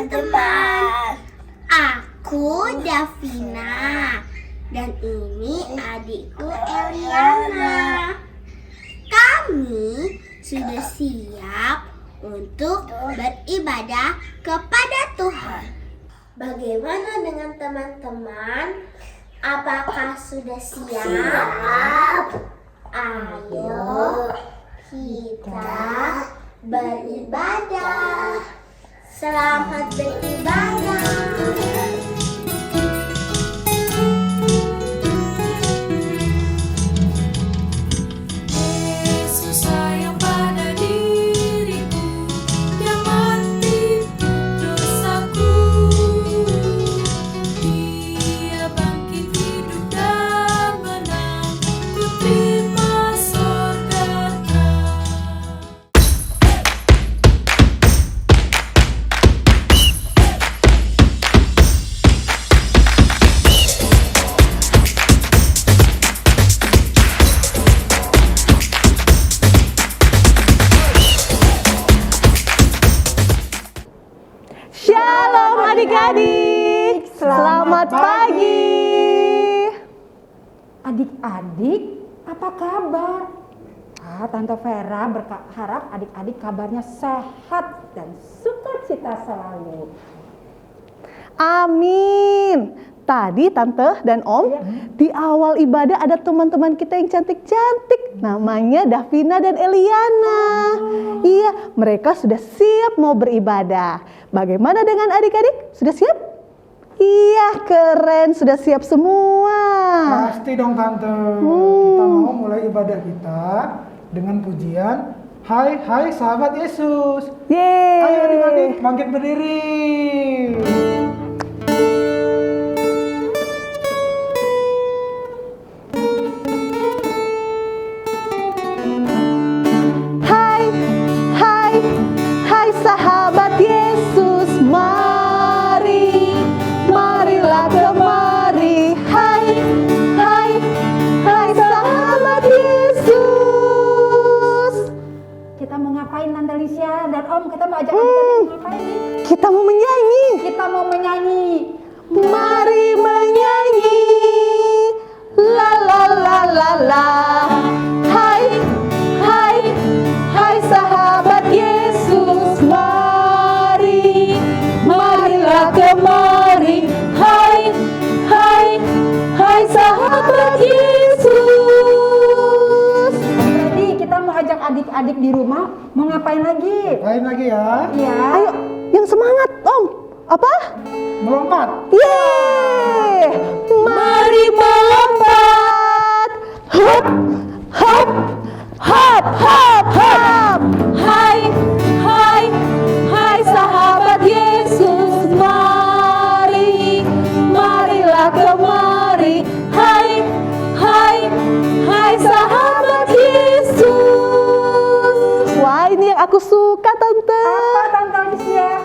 teman-teman. Aku Davina dan ini adikku Eliana. Kami sudah siap untuk beribadah kepada Tuhan. Bagaimana dengan teman-teman? Apakah sudah siap? Ayo kita beribadah. Selamat beribadah. Shalom adik-adik, selamat pagi. Adik-adik, apa kabar? Tante Vera berharap adik-adik kabarnya sehat dan sukacita selalu. Amin. Tadi Tante dan Om, di awal ibadah ada teman-teman kita yang cantik-cantik. Namanya Davina dan Eliana. Iya, mereka sudah siap mau beribadah. Bagaimana dengan adik-adik? Sudah siap? Iya, keren. Sudah siap semua. Pasti dong Tante. Kita mau mulai ibadah kita dengan pujian Hai hai sahabat Yesus. Yeay. Ayo adik-adik bangkit berdiri. Hai, hai, hai sahabat Yesus, mari, marilah kemari. Hai, hai, hai sahabat Yesus. Kita mau ngapain Tante Lisya dan Om? Kita mau ajak adik-adik ngapain nih? Kita mau menyanyi. Kita mau menyanyi. Mari menyanyi, la la la la la. Hai, hai, hai sahabat Yesus, mari, marilah kemari. Hai, hai, hai sahabat Yesus. Jadi kita mau ajak adik-adik di rumah mau ngapain lagi? Lain lagi ya. Iya. Ayo, yang semangat Om. Apa? Melompat. Yeay! Mari melompat. Hop, hop, hop, hop, hop. Hai, hai, hai sahabat Yesus, mari, marilah kemari. Hai, hai, hai sahabat Yesus. Wah, ini yang aku suka, Tante. Apa Tante Lisya?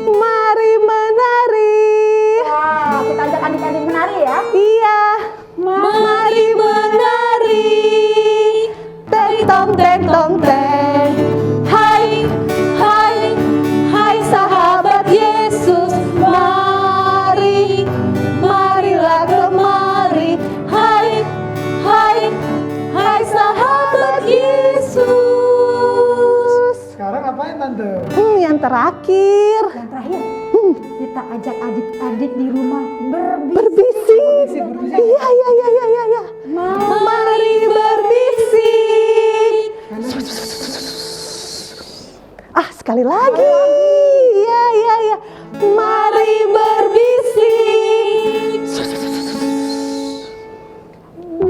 Mari menari. Wah, kita ajak adik-adik menari ya. Iya. Mari menari. Teng tong teng tong teng. Hai, hai, hai sahabat Yesus, mari, marilah kemari. Hai, hai, hai sahabat Yesus. Sekarang apain Tante? Yang terakhir. Yang terakhir, kita ajak adik-adik di rumah berbisik. Berbisik. Berbisik. Iya, iya, iya, iya, iya, iya. Mari berbisik. Sekali lagi. Iya, iya, iya. Mari berbisik.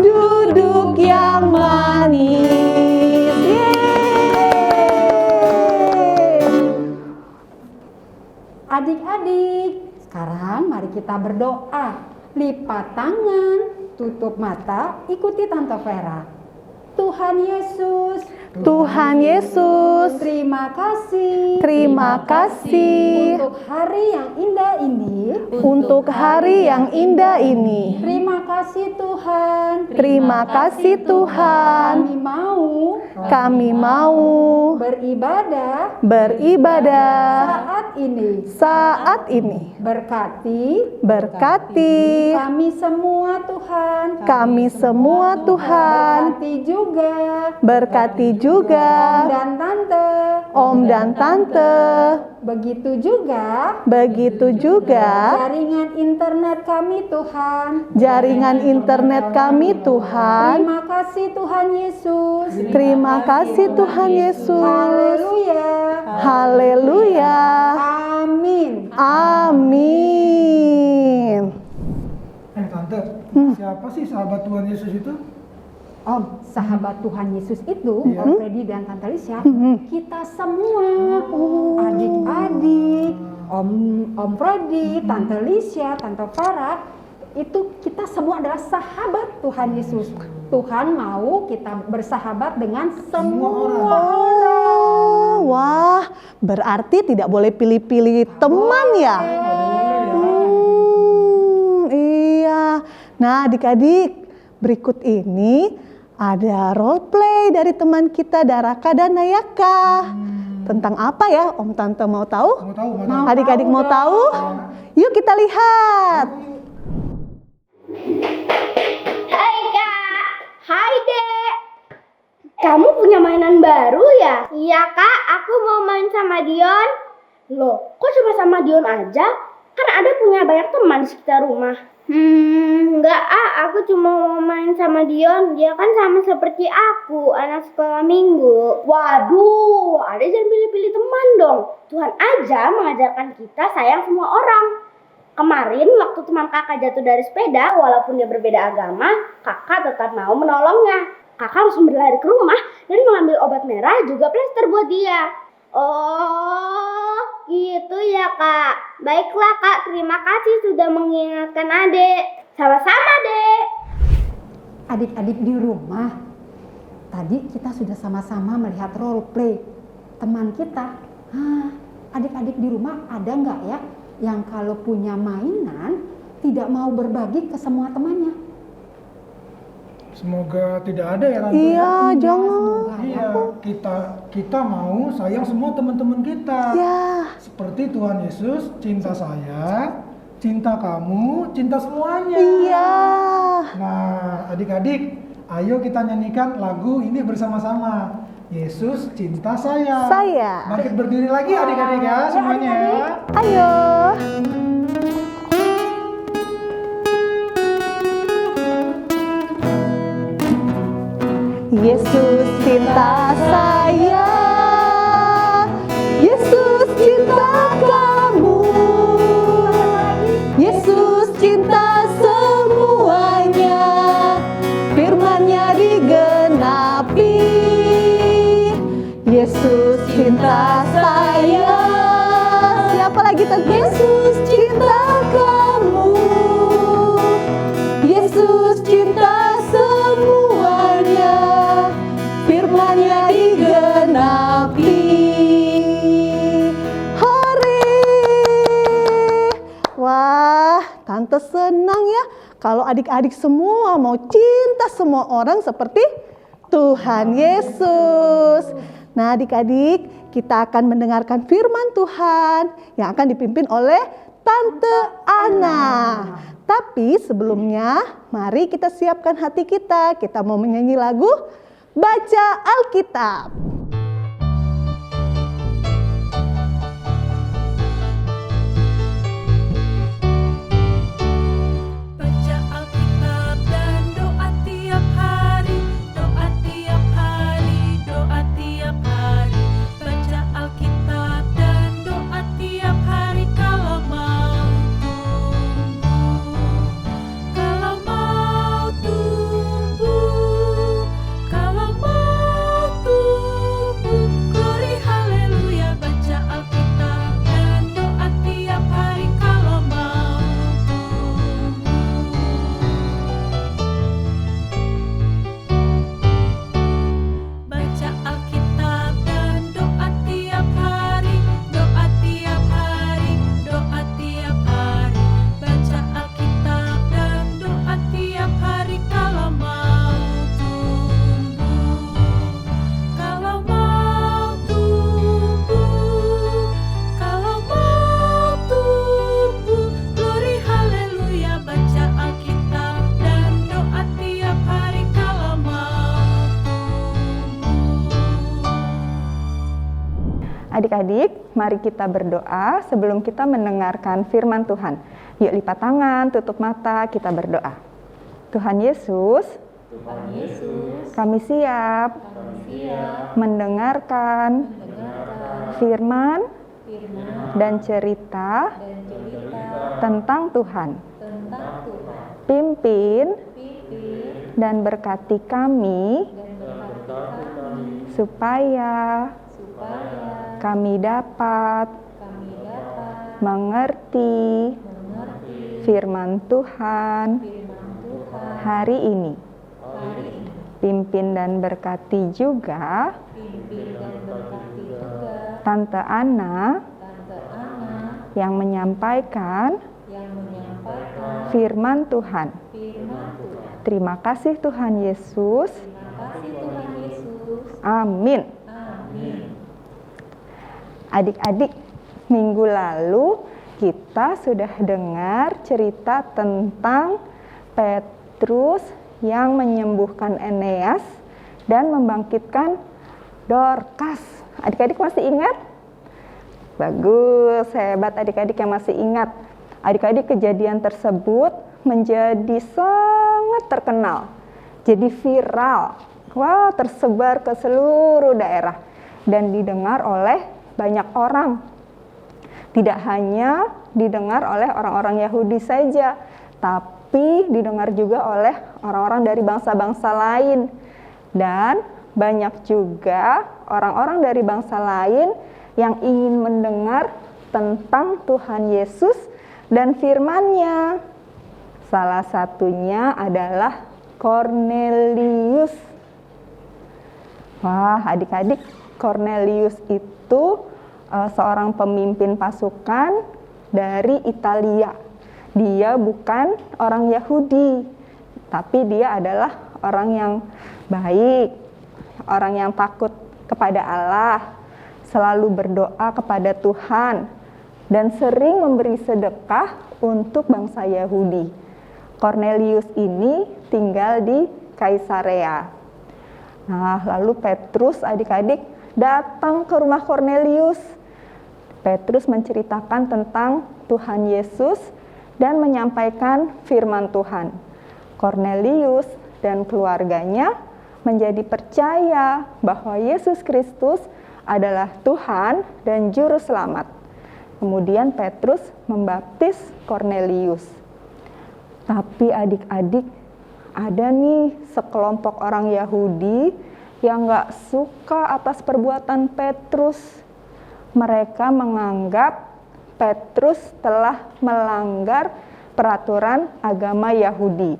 Duduk yang manis. Yeay. Adik-adik, sekarang mari kita berdoa. Lipat tangan, tutup mata, ikuti Tante Vera. Tuhan Yesus, Tuhan Yesus, Terima kasih terima kasih untuk hari yang indah ini. untuk hari yang indah ini. Terima kasih Tuhan. Terima kasih Tuhan. Kami mau Beribadah saat ini. berkati Berkati kami semua Tuhan. kami semua Tuhan. Berkati juga Berkati juga dan tante. Om dan Tante. Begitu juga Begitu juga jaringan internet kami Tuhan. jaringan internet kami Tuhan. Terima kasih Tuhan Yesus. Terima kasih Tuhan Yesus. Haleluya. Haleluya. Amin. Amin. Tante, siapa sih sahabat Tuhan Yesus itu? Om, sahabat Tuhan Yesus itu, Iya. Om Freddy dan Tante Lisha, kita semua, adik-adik, Om Freddy, Tante Lisha, Tante Farah, itu kita semua adalah sahabat Tuhan Yesus. Tuhan mau kita bersahabat dengan semua orang. Oh, wah, berarti tidak boleh pilih-pilih teman ya? Iya. Nah, adik-adik, berikut ini ada role play dari teman kita Daraka dan Nayaka. Tentang apa ya? Om Tante mau tahu? Mau tahu, mau tahu. Adik-adik mau tahu? Yuk kita lihat. Hai Kak. Hai Dek. Kamu punya mainan baru ya? Iya Kak, aku mau main sama Dion. Loh, kok cuma sama Dion aja? Kan ada punya banyak teman di sekitar rumah. Enggak aku cuma mau main sama Dion. Dia kan sama seperti aku, anak sekolah minggu. Waduh, ada jangan pilih-pilih teman dong. Tuhan aja mengajarkan kita sayang semua orang. Kemarin waktu teman kakak jatuh dari sepeda, walaupun dia berbeda agama, kakak tetap mau menolongnya. Kakak langsung berlari ke rumah dan mengambil obat merah juga plester buat dia. Oh, gitu ya Kak. Baiklah Kak, terima kasih sudah mengingatkan Adek. Sama-sama Dek. Adik-adik di rumah, tadi kita sudah sama-sama melihat role play teman kita. Adik-adik di rumah ada nggak ya yang kalau punya mainan tidak mau berbagi ke semua temannya? Semoga tidak ada ya Tante. Iya, jangan. Semoga ya. Iya, kita mau sayang semua teman-teman kita. Ya. Seperti Tuhan Yesus cinta saya, cinta kamu, cinta semuanya. Iya. Nah, adik-adik, ayo kita nyanyikan lagu ini bersama-sama. Yesus cinta saya. Saya. Bangkit berdiri lagi adik-adik ya semuanya ya. Ayo. Yesus cinta saya, Yesus cinta kamu, Yesus cinta semuanya, firman-Nya digenapi. Yesus cinta saya. Siapa lagi tadi? Yesus cinta kamu, Yesus cinta semuanya, firman-Nya digenapi. Hore! Wah, Tante senang ya kalau adik-adik semua mau cinta semua orang seperti Tuhan Yesus. Nah, adik-adik, kita akan mendengarkan firman Tuhan yang akan dipimpin oleh Tante Ana. Tapi sebelumnya, mari kita siapkan hati kita. Kita mau menyanyi lagu Baca Alkitab. Baca Alkitab dan doa tiap hari, doa tiap hari, doa tiap hari. Baca Alkitab dan doa tiap hari kalau mau tumbuh, kalau mau tumbuh, kalau mau tumbuh. Adik-adik, mari kita berdoa sebelum kita mendengarkan firman Tuhan. Yuk lipat tangan, tutup mata, kita berdoa. Tuhan Yesus, kami siap mendengarkan firman dan cerita tentang Tuhan. Pimpin dan berkati kami supaya kami dapat mengerti firman Tuhan hari ini. Pimpin dan berkati juga Tante Ana yang menyampaikan firman Tuhan. Terima kasih Tuhan Yesus. Amin. Adik-adik, minggu lalu kita sudah dengar cerita tentang Petrus yang menyembuhkan Eneas dan membangkitkan Dorcas. Adik-adik masih ingat? Bagus, hebat adik-adik yang masih ingat. Adik-adik, kejadian tersebut menjadi sangat terkenal, jadi viral. Wow, tersebar ke seluruh daerah dan didengar oleh banyak orang. Tidak hanya didengar oleh orang-orang Yahudi saja, tapi didengar juga oleh orang-orang dari bangsa-bangsa lain. Dan banyak juga orang-orang dari bangsa lain yang ingin mendengar tentang Tuhan Yesus dan firman-Nya. Salah satunya adalah Kornelius. Wah, adik-adik, Kornelius itu seorang pemimpin pasukan dari Italia. Dia bukan orang Yahudi, tapi dia adalah orang yang baik, orang yang takut kepada Allah, selalu berdoa kepada Tuhan, dan sering memberi sedekah untuk bangsa Yahudi. Kornelius ini tinggal di Kaisarea. Nah, lalu Petrus, adik-adik, datang ke rumah Kornelius. Petrus menceritakan tentang Tuhan Yesus dan menyampaikan firman Tuhan. Kornelius dan keluarganya menjadi percaya bahwa Yesus Kristus adalah Tuhan dan Juru Selamat. Kemudian Petrus membaptis Kornelius. Tapi adik-adik, ada nih sekelompok orang Yahudi yang gak suka atas perbuatan Petrus. Mereka menganggap Petrus telah melanggar peraturan agama Yahudi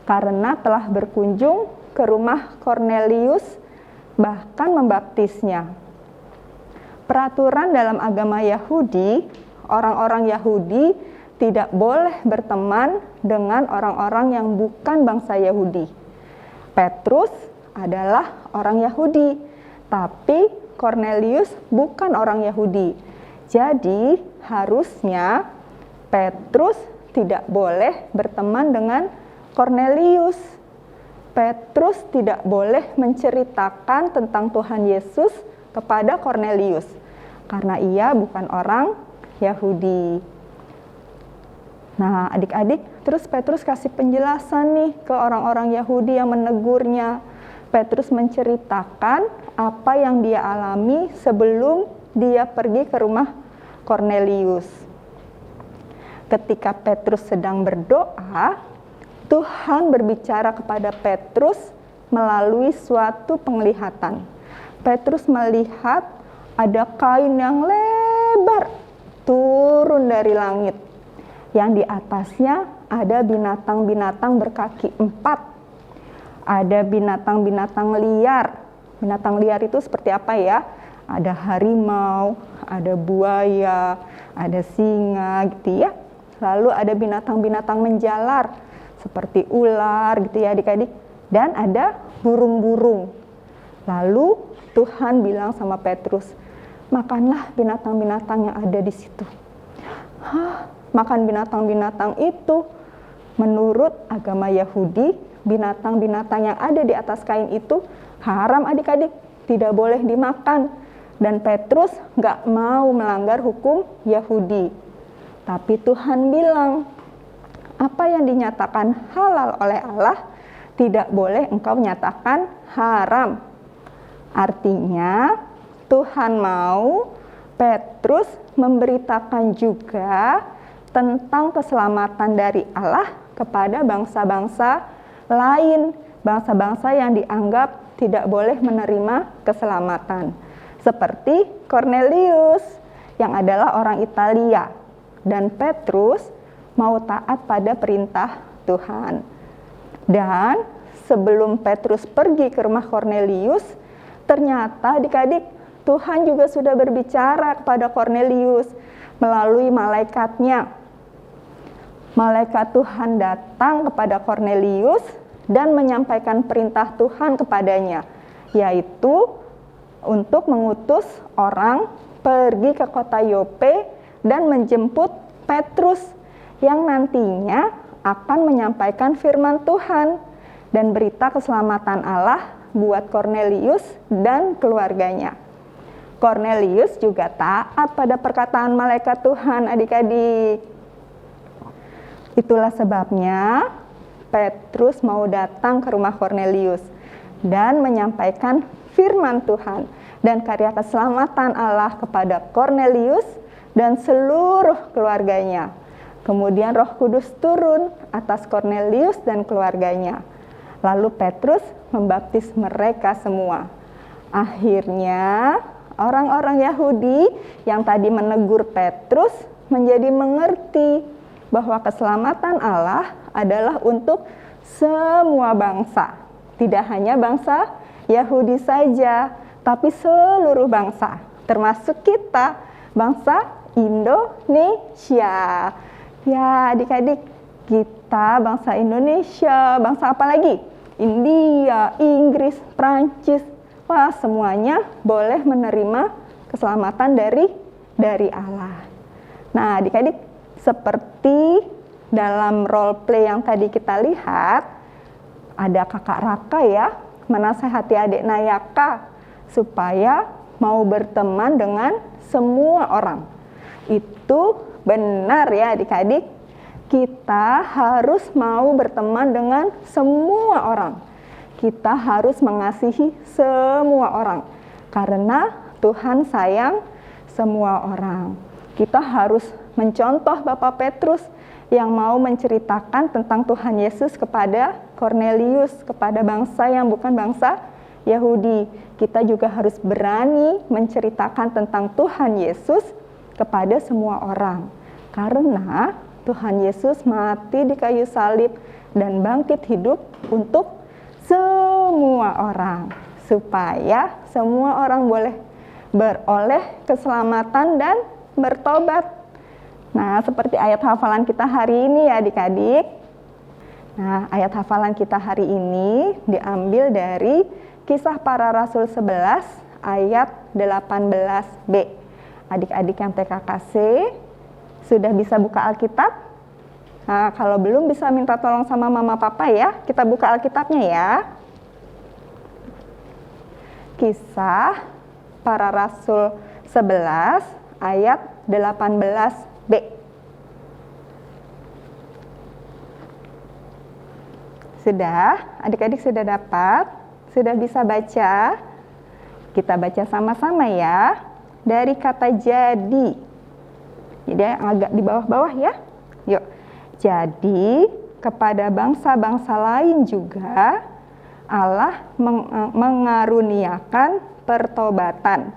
karena telah berkunjung ke rumah Kornelius, bahkan membaptisnya. Peraturan dalam agama Yahudi, orang-orang Yahudi tidak boleh berteman dengan orang-orang yang bukan bangsa Yahudi. Petrus adalah orang Yahudi, tapi Kornelius bukan orang Yahudi. Jadi harusnya Petrus tidak boleh berteman dengan Kornelius. Petrus tidak boleh menceritakan tentang Tuhan Yesus kepada Kornelius karena ia bukan orang Yahudi. Nah, adik-adik, terus Petrus kasih penjelasan nih ke orang-orang Yahudi yang menegurnya. Petrus menceritakan apa yang dia alami sebelum dia pergi ke rumah Kornelius. Ketika Petrus sedang berdoa, Tuhan berbicara kepada Petrus melalui suatu penglihatan. Petrus melihat ada kain yang lebar turun dari langit. Yang di atasnya ada binatang-binatang berkaki 4. Ada binatang-binatang liar. Binatang liar itu seperti apa ya? Ada harimau, ada buaya, ada singa gitu ya. Lalu ada binatang-binatang menjalar seperti ular gitu ya adik-adik. Dan ada burung-burung. Lalu Tuhan bilang sama Petrus, makanlah binatang-binatang yang ada di situ. Hah, makan binatang-binatang itu? Menurut agama Yahudi, binatang-binatang yang ada di atas kain itu haram adik-adik, tidak boleh dimakan. Dan Petrus nggak mau melanggar hukum Yahudi. Tapi Tuhan bilang, apa yang dinyatakan halal oleh Allah tidak boleh engkau nyatakan haram. Artinya Tuhan mau Petrus memberitakan juga tentang keselamatan dari Allah kepada bangsa-bangsa lain, bangsa-bangsa yang dianggap tidak boleh menerima keselamatan. Seperti Cornelius yang adalah orang Italia, dan Petrus mau taat pada perintah Tuhan. Dan sebelum Petrus pergi ke rumah Cornelius, ternyata adik-adik Tuhan juga sudah berbicara kepada Cornelius melalui malaikatnya. Malaikat Tuhan datang kepada Cornelius dan menyampaikan perintah Tuhan kepadanya, yaitu untuk mengutus orang pergi ke kota Yope dan menjemput Petrus yang nantinya akan menyampaikan firman Tuhan dan berita keselamatan Allah buat Cornelius dan keluarganya. Cornelius juga taat pada perkataan malaikat Tuhan, adik-adik. Itulah sebabnya Petrus mau datang ke rumah Cornelius dan menyampaikan firman Tuhan dan karya keselamatan Allah kepada Cornelius dan seluruh keluarganya. Kemudian Roh Kudus turun atas Cornelius dan keluarganya. Lalu Petrus membaptis mereka semua. Akhirnya orang-orang Yahudi yang tadi menegur Petrus menjadi mengerti bahwa keselamatan Allah adalah untuk semua bangsa. Tidak hanya bangsa Yahudi saja, tapi seluruh bangsa, termasuk kita, bangsa Indonesia. Ya adik-adik, kita bangsa Indonesia, bangsa apa lagi? India, Inggris, Prancis, wah semuanya boleh menerima keselamatan dari Allah. Nah adik-adik, seperti dalam role play yang tadi kita lihat, ada kakak Raka ya, menasehati adik Nayaka supaya mau berteman dengan semua orang. Itu benar ya adik-adik, kita harus mau berteman dengan semua orang. Kita harus mengasihi semua orang karena Tuhan sayang semua orang. Kita harus mencontoh Bapak Petrus yang mau menceritakan tentang Tuhan Yesus kepada Cornelius, kepada bangsa yang bukan bangsa Yahudi. Kita juga harus berani menceritakan tentang Tuhan Yesus kepada semua orang. Karena Tuhan Yesus mati di kayu salib dan bangkit hidup untuk semua orang. Supaya semua orang boleh beroleh keselamatan dan bertobat. Nah, seperti ayat hafalan kita hari ini ya adik-adik. Nah, ayat hafalan kita hari ini diambil dari Kisah Para Rasul 11 ayat 18b. Adik-adik yang TKKC sudah bisa buka Alkitab? Nah, kalau belum bisa minta tolong sama mama papa ya. Kita buka Alkitabnya ya. Kisah Para Rasul 11 ayat 18b. Sudah? Adik-adik sudah dapat? Sudah bisa baca? Kita baca sama-sama ya. Dari kata jadi. Jadi agak di bawah-bawah ya. Yuk. Jadi kepada bangsa-bangsa lain juga Allah mengaruniakan pertobatan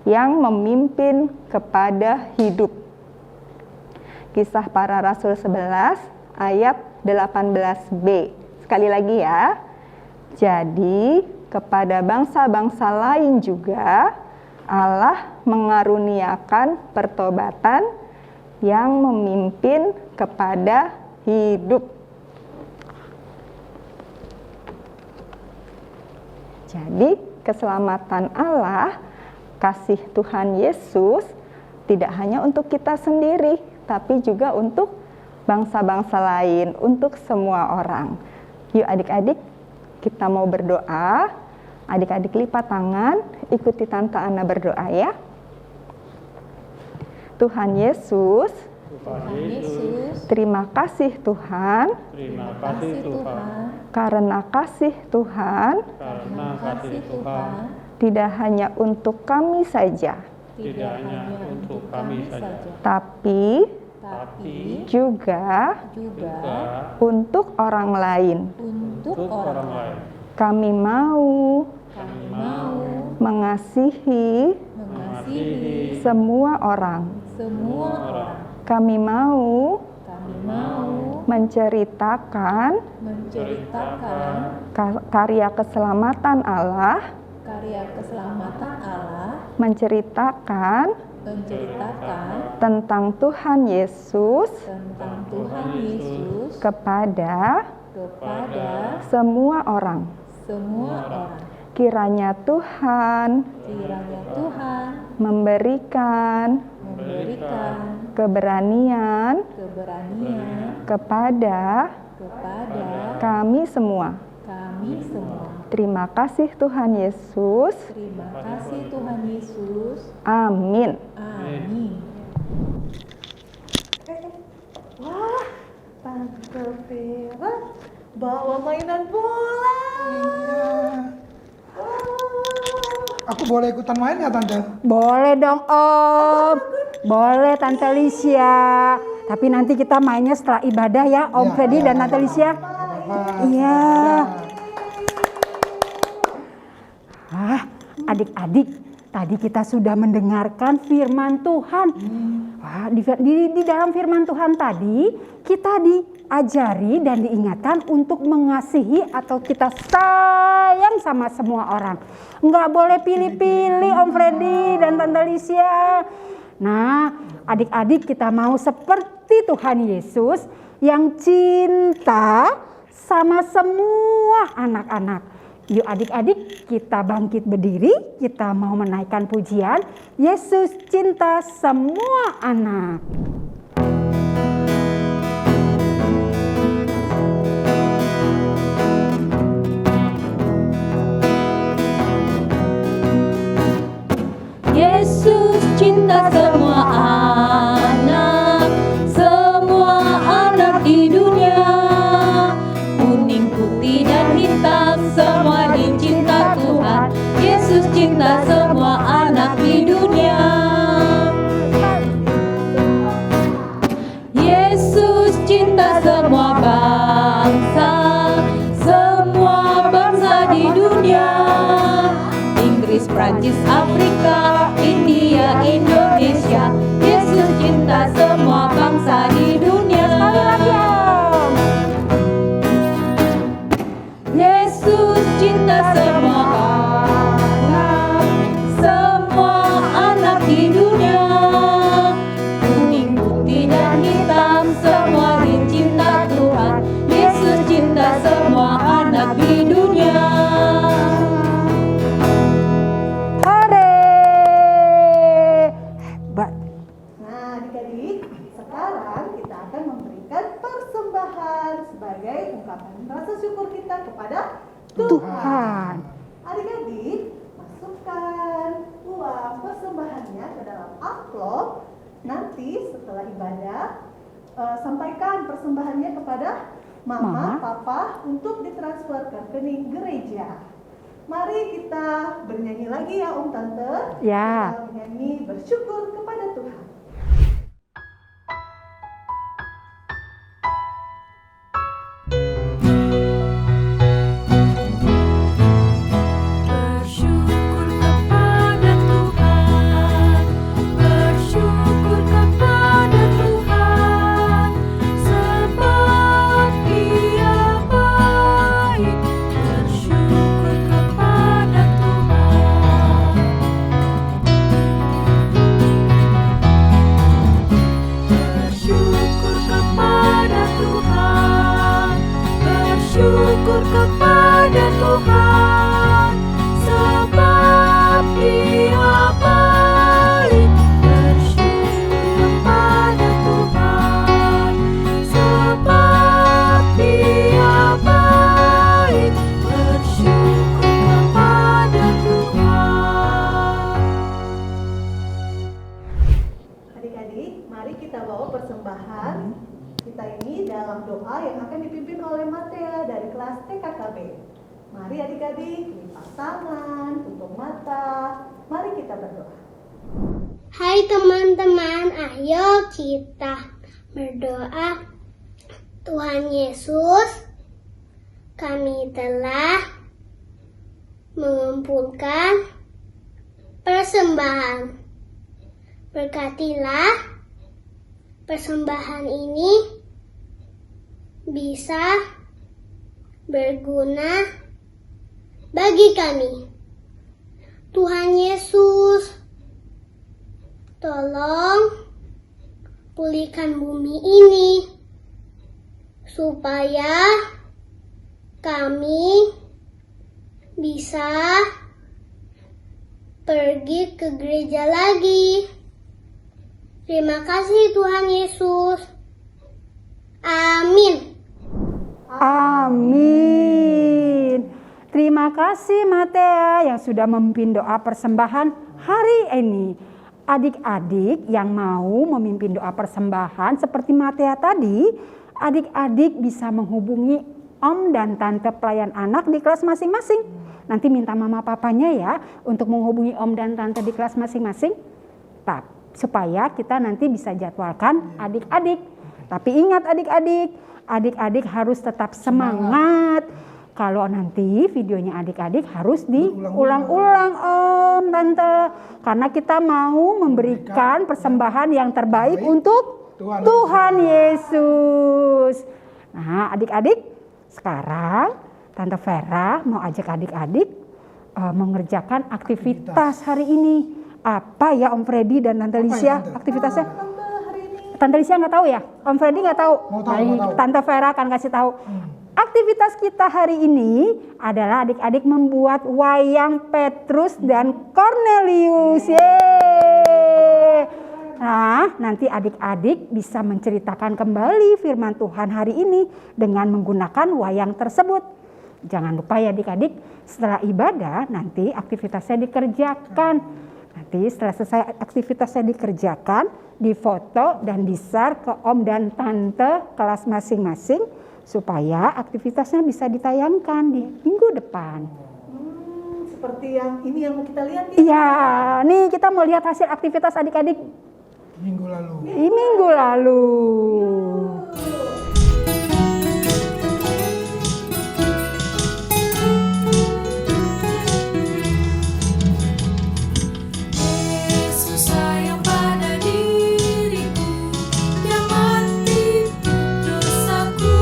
yang memimpin kepada hidup. Kisah Para Rasul 11 ayat 18b. Sekali lagi ya. Jadi kepada bangsa-bangsa lain juga Allah mengaruniakan pertobatan yang memimpin kepada hidup. Jadi keselamatan Allah, kasih Tuhan Yesus tidak hanya untuk kita sendiri, tapi juga untuk bangsa-bangsa lain, untuk semua orang. Yuk adik-adik, kita mau berdoa Adik-adik lipat tangan, ikuti Tante Ana berdoa ya. Tuhan Yesus, terima kasih Tuhan, karena kasih Tuhan tidak hanya untuk kami saja, tapi juga untuk orang lain. Kami mau mengasihi semua orang. Kami mau menceritakan karya keselamatan Allah, menceritakan tentang Tuhan Yesus kepada semua orang. Kiranya Tuhan memberikan keberanian kepada kami semua. Terima kasih Tuhan Yesus. Amin. Wah, Tante Vera bawa mainan bola. Aku boleh ikutan main nggak Tante? Boleh dong Om. Boleh Tante Lisya. Tapi nanti kita mainnya setelah ibadah ya Om Ya, Freddy ya, dan Tante Lisya. Iya. Adik-adik, tadi kita sudah mendengarkan firman Tuhan. Wah, di dalam firman Tuhan tadi kita diajari dan diingatkan untuk mengasihi atau kita sayang sama semua orang. Nggak boleh pilih-pilih Om Freddy dan Tante Lisya. Nah, adik-adik kita mau seperti Tuhan Yesus yang cinta sama semua anak-anak. Yuk adik-adik kita bangkit berdiri, kita mau menaikkan pujian Yesus cinta semua anak. Yesus cinta semua anak di dunia. Kuning, putih, dan hitam semua dicinta Tuhan. Yesus cinta semua anak di dunia. Yesus cinta semua bangsa di dunia. Inggris, Prancis, Afrika, India, Indonesia. Yesus cinta semua bangsa di dunia. Yesus cinta semua anak di dunia. Kuning, putih, dan hitam semua dicinta Tuhan. Yesus cinta semua anak di dunia. Nah, adik-adik, sekarang kita akan memberikan persembahan sebagai ungkapan rasa syukur kita kepada Tuhan. Adik-adik, masukkan uang persembahannya ke dalam amplop. Nanti setelah ibadah, sampaikan persembahannya kepada Mama, Papa untuk ditransfer ke rekening gereja. Mari kita bernyanyi lagi ya Om Tante. Ya. Kita bernyanyi bersyukur kepada Tuhan. Bersyukur kepada Tuhan, bersyukur kepada Tuhan, sebab Dia baik. Bersyukur kepada Tuhan. berdoa yang akan dipimpin oleh Matea dari kelas TKKB. Mari adik-adik, lipat tangan, tutup mata. Mari kita berdoa. Hai teman-teman, ayo kita berdoa. Tuhan Yesus, kami telah mengumpulkan persembahan. Berkatilah persembahan ini bisa berguna bagi kami. Tuhan Yesus, tolong pulihkan bumi ini supaya kami bisa pergi ke gereja lagi. Terima kasih Tuhan Yesus. Amin. Amin. Terima kasih Matea yang sudah memimpin doa persembahan hari ini. Adik-adik yang mau memimpin doa persembahan seperti Matea tadi, adik-adik bisa menghubungi om dan tante pelayan anak di kelas masing-masing. Nanti minta mama papanya ya untuk menghubungi om dan tante di kelas masing-masing. Supaya kita nanti bisa jadwalkan adik-adik. Tapi ingat adik-adik harus tetap semangat. Kalau nanti videonya adik-adik harus diulang-ulang om, tante. Karena kita mau memberikan persembahan yang terbaik untuk Tuhan Yesus. Nah adik-adik, sekarang Tante Vera mau ajak adik-adik mengerjakan aktivitas hari ini. Apa ya Om Freddy dan Tante Licia aktivitasnya? Tante Licia nggak tahu ya? Om Freddy nggak tahu? Baik, Tante Vera akan kasih tahu. Aktivitas kita hari ini adalah adik-adik membuat wayang Petrus dan Cornelius. Yeay! Nah, nanti adik-adik bisa menceritakan kembali firman Tuhan hari ini dengan menggunakan wayang tersebut. Jangan lupa ya adik-adik, setelah ibadah nanti aktivitasnya dikerjakan. Nanti setelah selesai aktivitasnya dikerjakan, difoto dan di-share ke om dan tante kelas masing-masing supaya aktivitasnya bisa ditayangkan di minggu depan. Seperti yang ini yang mau kita lihat nih. Iya, nih kita mau lihat hasil aktivitas adik-adik Minggu lalu. minggu lalu. Yesus sayang pada diriku, Dia mati untuk dosaku.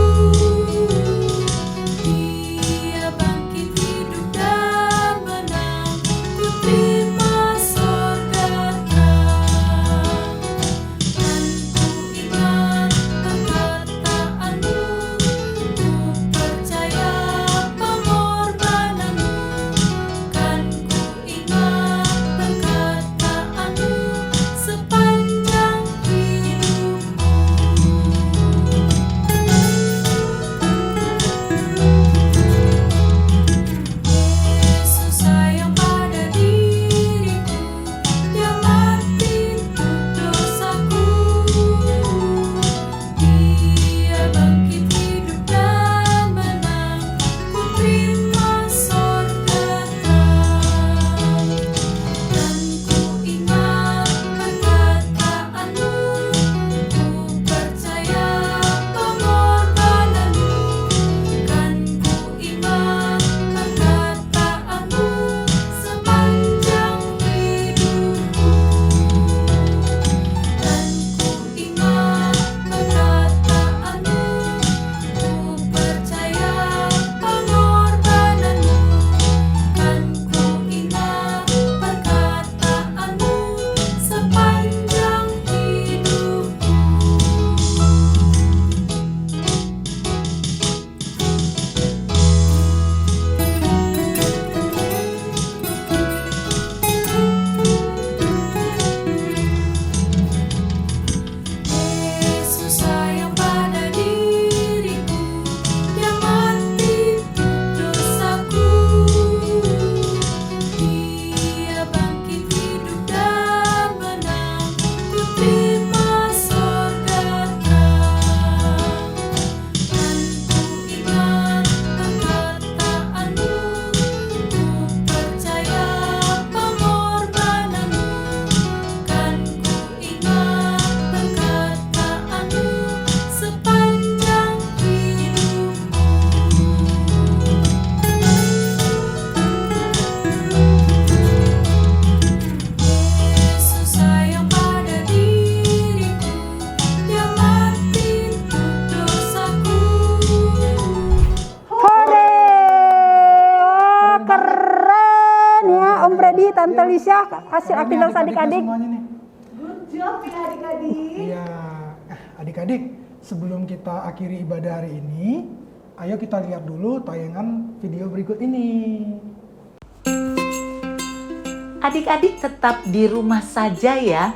Dia bangkit hidup dan menang, ku terima sorganya. Dan ku iman akan Freddy, Tante Lisha, hasil Keren nih aktivitas adik-adiknya adik-adik. semuanya nih. Good job ya adik-adik. Iya, adik-adik, sebelum kita akhiri ibadah hari ini, ayo kita lihat dulu tayangan video berikut ini. Adik-adik tetap di rumah saja ya.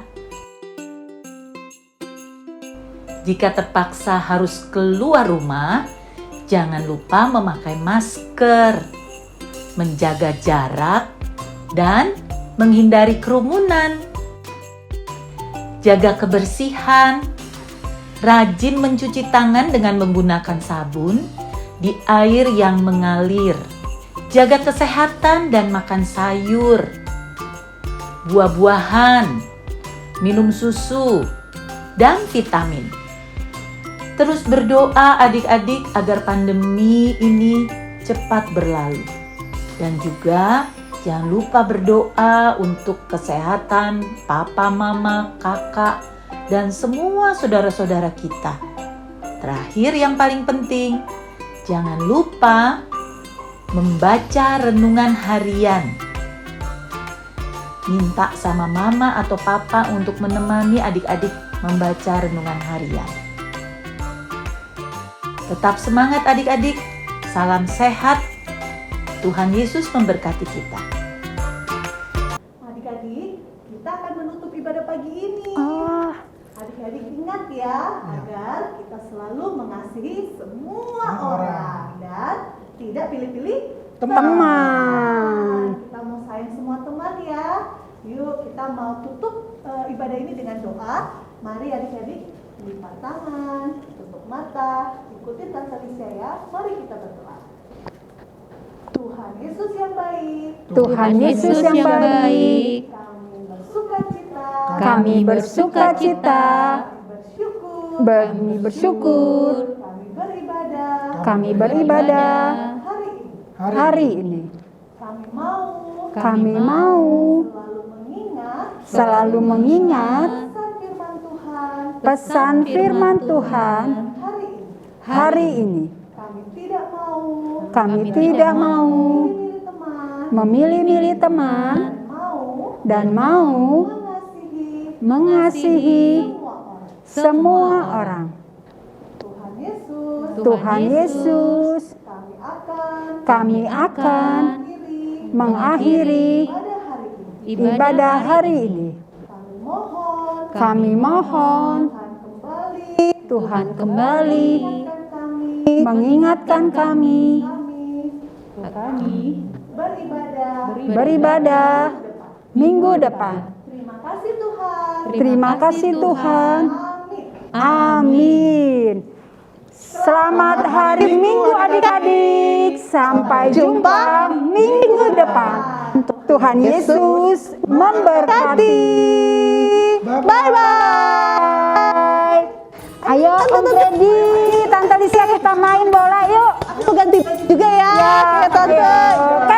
Jika terpaksa harus keluar rumah, jangan lupa memakai masker, menjaga jarak, dan menghindari kerumunan. Jaga kebersihan, rajin mencuci tangan dengan menggunakan sabun di air yang mengalir. Jaga kesehatan dan makan sayur, buah-buahan, minum susu, dan vitamin. Terus berdoa adik-adik agar pandemi ini cepat berlalu. Dan juga jangan lupa berdoa untuk kesehatan papa, mama, kakak, dan semua saudara-saudara kita. Terakhir yang paling penting, jangan lupa membaca renungan harian. Minta sama mama atau papa untuk menemani adik-adik membaca renungan harian. Tetap semangat adik-adik, salam sehat, Tuhan Yesus memberkati kita. Adik-adik, kita akan menutup ibadah pagi ini. Adik-adik ingat ya, agar kita selalu mengasihi semua orang dan tidak pilih-pilih Teman. Kita mau sayang semua teman ya. Yuk kita mau tutup ibadah ini dengan doa. Mari adik-adik lipat tangan, tutup mata, ikutin Tante Lisha ya. Mari kita berdoa. Tuhan Yesus yang baik, Tuhan Yesus yang baik, kami bersuka cita, kami bersuka cita, kami bersyukur, kami beribadah hari ini. Kami mau Selalu mengingat pesan firman Tuhan hari ini. Kami tidak mau memilih-milih teman dan mau mengasihi semua orang. Tuhan Yesus, kami akan mengakhiri ibadah hari ini. Kami mohon Tuhan kembali mengingatkan kami beribadah minggu depan. Terima kasih Tuhan. Amin. Selamat hari Minggu adik-adik. Sampai jumpa minggu depan. Tuhan Yesus memberkati. Bye-bye. Ayo Om Freddy, Tante Lisha kita main bola yuk. Aku ganti baju juga ya. Ya, Tante. ayo.